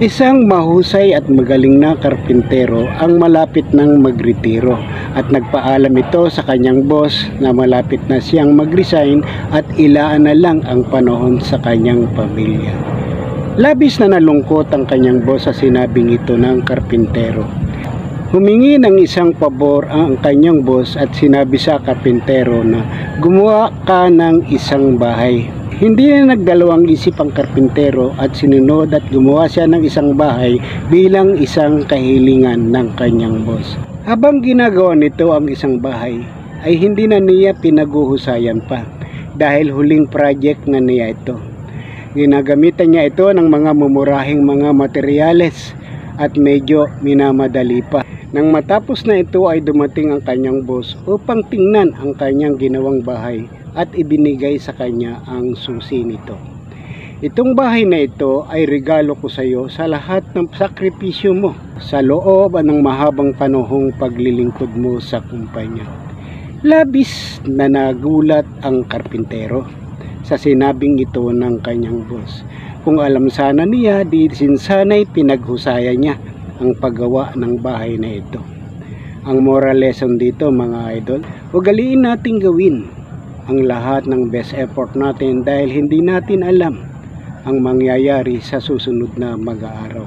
Isang mahusay at magaling na karpintero ang malapit ng magretiro at nagpaalam ito sa kanyang boss na malapit na siyang mag-resign at ilaan na lang ang panahon sa kanyang pamilya. Labis na nalungkot ang kanyang boss sa sinabing ito ng karpintero. Humingi ng isang pabor ang kanyang boss at sinabi sa karpintero na gumawa ka ng isang bahay. Hindi na nagdalawang isip ang karpintero at sinunod at gumawa siya ng isang bahay bilang isang kahilingan ng kanyang boss. Habang ginagawa nito ang isang bahay ay hindi na niya pinaguhusayan pa dahil huling project na niya ito. Ginagamitan niya ito ng mga mumurahing mga materyales at medyo minamadali pa. Nang matapos na ito ay dumating ang kanyang boss upang tingnan ang kanyang ginawang bahay at ibinigay sa kanya ang susi nito. Itong bahay na ito ay regalo ko sa iyo sa lahat ng sakripisyo mo sa loob ng mahabang panahong paglilingkod mo sa kumpanya. Labis na nagulat ang karpintero sa sinabing ito ng kanyang boss. Kung alam sana niya, di sana'y pinaghusayan niya ang paggawa ng bahay na ito. Ang moral lesson dito mga idol, ugaliin nating gawin ang lahat ng best effort natin dahil hindi natin alam ang mangyayari sa susunod na mag-aaraw.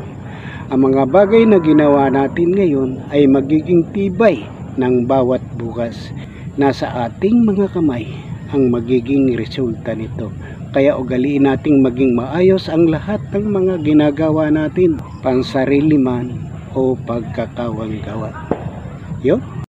Ang mga bagay na ginawa natin ngayon ay magiging tibay ng bawat bukas. Nasa ating mga kamay ang magiging resulta nito. Kaya ugaliin nating maging maayos ang lahat ng mga ginagawa natin, pansarili man o pagkakawanggawa. Yo?